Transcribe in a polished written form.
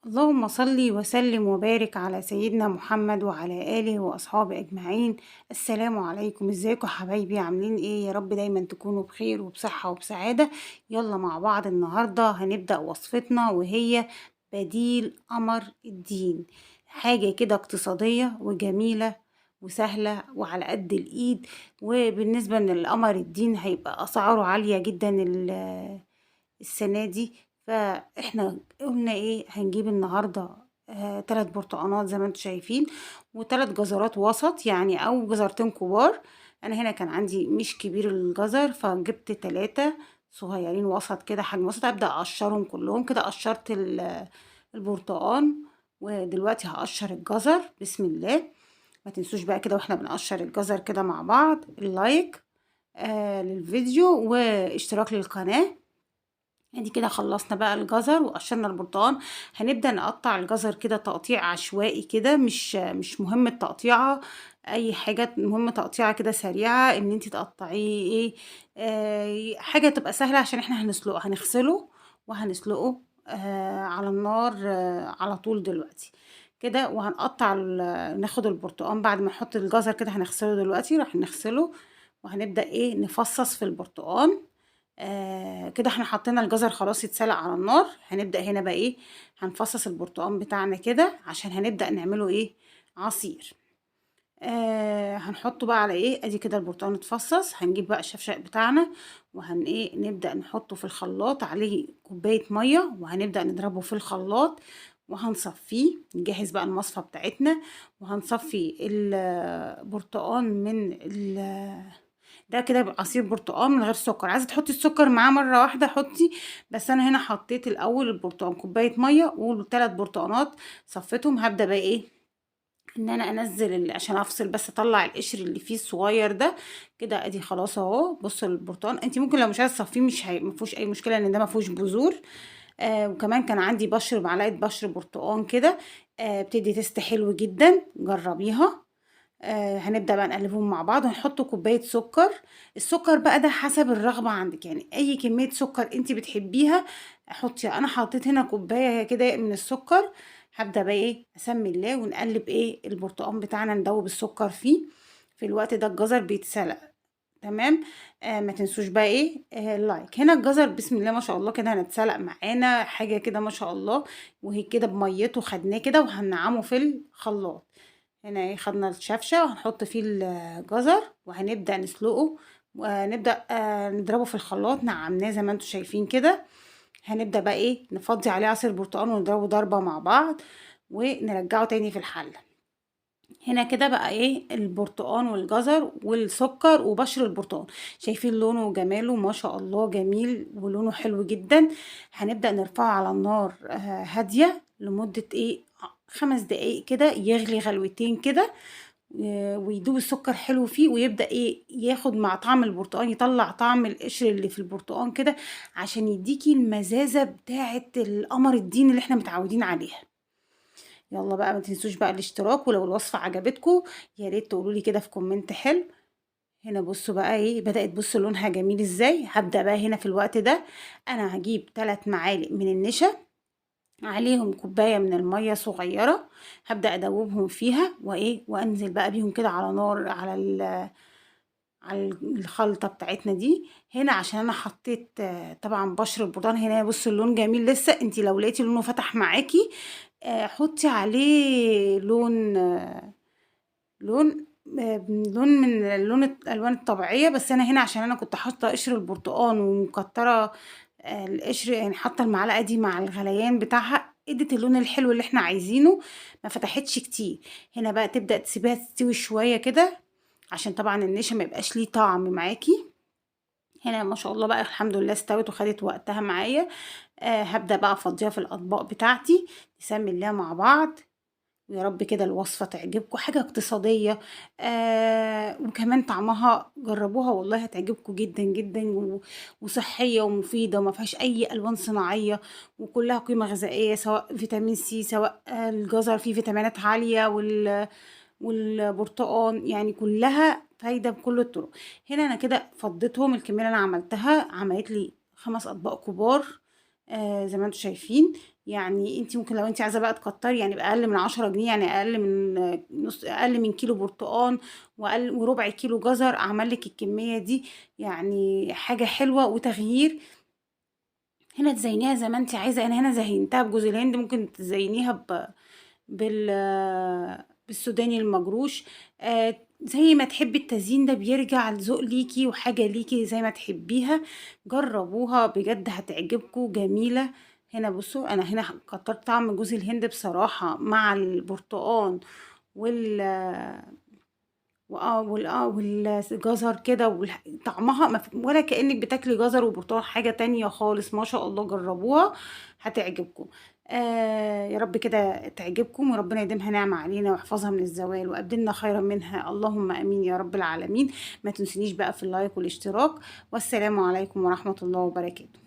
اللهم صل وسلم وبارك على سيدنا محمد وعلى آله وأصحابه أجمعين. السلام عليكم، ازيكم حبايبي؟ عاملين ايه؟ يا رب دايما تكونوا بخير وبصحة وبسعادة. يلا مع بعض النهاردة هنبدأ وصفتنا، وهي بديل قمر الدين. حاجة كده اقتصادية وجميلة وسهلة وعلى قد الإيد. وبالنسبة للقمر الدين هيبقى أسعاره عالية جدا السنة دي. فاحنا قلنا ايه؟ هنجيب النهاردة 3 برتقانات زي ما انتم شايفين، و3 جزرات وسط يعني، او جزرتين كبار. انا هنا كان عندي مش كبير الجزر، فجبت 3 صغيرين وسط كده، حجم وسط. ابدا اقشرهم كلهم كده. قشرت البرتقان، ودلوقتي هقشر الجزر. بسم الله. ما تنسوش بقى كده واحنا بنقشر الجزر كده مع بعض اللايك للفيديو واشتراك للقناة. ادي كده خلصنا بقى الجزر وقشرنا البرتقال. هنبدأ نقطع الجزر كده تقطيع عشوائي كده، مش مهم التقطيعة اي حاجة، مهم تقطيعة كده سريعة، ان انت تقطعيه ايه، حاجة تبقى سهلة، عشان احنا هنسلقه، هنغسله وهنسلقه على النار على طول دلوقتي كده. وهنقطع ناخد البرتقال بعد ما نحط الجزر كده، هنغسله دلوقتي، راح نغسله. وهنبدأ ايه، نفصص في البرتقال. كده احنا حطينا الجزر خلاص يتسلق على النار. هنبدأ هنا بقى ايه، هنفصص البرتقال بتاعنا كده عشان هنبدأ نعمله ايه، عصير. هنحطه بقى على ايه، ادي كده البرتقال اتفصص. هنجيب بقى الشفشق بتاعنا، وهن ايه، نبدأ نحطه في الخلاط عليه كوباية مية، وهنبدأ نضربه في الخلاط وهنصفيه. نجهز بقى المصفى بتاعتنا، وهنصفي البرتقال من ده كده يبقى عصير برتقال من غير سكر. عايزه تحطي السكر معاه مره واحده حطي، بس انا هنا حطيت الاول البرتقال كوبايه ميه والثلاث برتقانات صفيتهم. هبدا بقى ايه، ان انا انزل عشان افصل بس اطلع القشر اللي فيه الصغير ده كده. ادي خلاص اهو. بصوا البرتقال، انت ممكن لو مش عايزه تصفيه مش ما فيهوش اي مشكله، لان ده ما فيهوش بذور. وكمان كان عندي معلقه بشر برتقال كده، بتدي تست حلو جدا، جربيها. هنبدأ بقى نقلبهم مع بعض، وهنحط كوباية سكر. السكر بقى ده حسب الرغبة عندك، يعني اي كمية سكر انت بتحبيها حطيها. انا حطيت هنا كوباية كده من السكر. هبدأ بقى ايه، اسمي الله، ونقلب ايه البرتقال بتاعنا، ندوب السكر فيه. في الوقت ده الجزر بيتسلق تمام. ما تنسوش بقى ايه، اللايك. هنا الجزر بسم الله ما شاء الله كده هنتسلق معانا حاجة كده ما شاء الله، وهي كده بميته خدناه كده، وهنعمه في الخلاط. هنا ايه، خدنا الشفشة وهنحط فيه الجزر وهنبدأ نسلقه، ونبدأ نضربه في الخلاط. نعمناه زي ما انتم شايفين كده. هنبدأ بقى ايه، نفضي عليه عصير برتقال ونضربه ضربة مع بعض، ونرجعه تاني في الحلة. هنا كده بقى ايه، البرتقال والجزر والسكر وبشر البرتقال. شايفين لونه وجماله ما شاء الله، جميل ولونه حلو جدا. هنبدأ نرفعه على النار هادية لمدة ايه، 5 دقايق كده، يغلي غلوتين كده. ويدوب السكر حلو فيه، ويبدأ ايه، ياخد مع طعم البرتقال، يطلع طعم القشر اللي في البرتقال كده، عشان يديكي المزازة بتاعة القمر الدين اللي احنا متعودين عليها. يلا بقى ما تنسوش بقى الاشتراك، ولو الوصفة عجبتكم يا ريت تقولوا لي كده في كومنت حلو. هنا بصوا بقى ايه، بدأت بصوا لونها جميل ازاي. هبدأ بقى هنا في الوقت ده انا هجيب 3 معالق من النشا، عليهم كوباية من المية صغيرة. هبدأ ادوبهم فيها وايه، وانزل بقى بيهم كده على نار، على الخلطة بتاعتنا دي. هنا عشان انا حطيت طبعا بشر البرتقال. هنا بصوا اللون جميل لسه. انتي لو لقيتي لونه فتح معاكي حطي عليه لون لون من الالوان الطبيعيه. بس انا هنا عشان انا كنت حاطه قشر البرتقال ومكتره القشر، يعني حاطه المعلقه دي مع الغليان بتاعها، ادت اللون الحلو اللي احنا عايزينه، ما فتحتش كتير. هنا بقى تبدا تسيبيها تستوي شويه كده، عشان طبعا النشا ما يبقاش ليه طعم معاكي. هنا ما شاء الله بقى الحمد لله استوت وخدت وقتها معايا. هبدا بقى افضيها في الاطباق بتاعتي. نسمي الله مع بعض، ويا رب كده الوصفة تعجبكم. حاجة اقتصادية وكمان طعمها جربوها والله هتعجبكم جدا جدا، وصحية ومفيدة، وما فيهاش أي ألوان صناعية، وكلها قيمة غذائية، سواء فيتامين سي، سواء الجزر فيه فيتامينات عالية، والبرتقال، يعني كلها فايدة بكل الطرق. هنا أنا كده فضيتهم. الكمية اللي أنا عملتها عملت لي 5 أطباق كبار زي ما انتم شايفين. يعني انت ممكن لو انت عايزه بقى تكتري، يعني بأقل من 10 جنيه، يعني اقل من نص، اقل من كيلو برتقان واقل وربع كيلو جزر، اعمل لك الكميه دي. يعني حاجه حلوه وتغيير. هنا تزينيها زي ما انت عايزه، انا هنا زينتها بجوز الهند، ممكن تزينيها بال بالسوداني المجروش. زي ما تحبي التزيين ده، بيرجع لذوق ليكي وحاجة ليكي زي ما تحبيها. جربوها بجد هتعجبكم، جميلة. هنا بصوا، انا هنا كترت طعم جوز الهند بصراحة مع البرتقال وال والجزر كده، طعمها ولا كأنك بتاكلي جزر وبرتقال، حاجة تانية خالص. ما شاء الله، جربوها هتعجبكم. يا رب كده تعجبكم، وربنا يديمها نعمة علينا ويحفظها من الزوال وأبدلنا خيرا منها، اللهم أمين يا رب العالمين. ما تنسونيش بقى في اللايك والاشتراك. والسلام عليكم ورحمة الله وبركاته.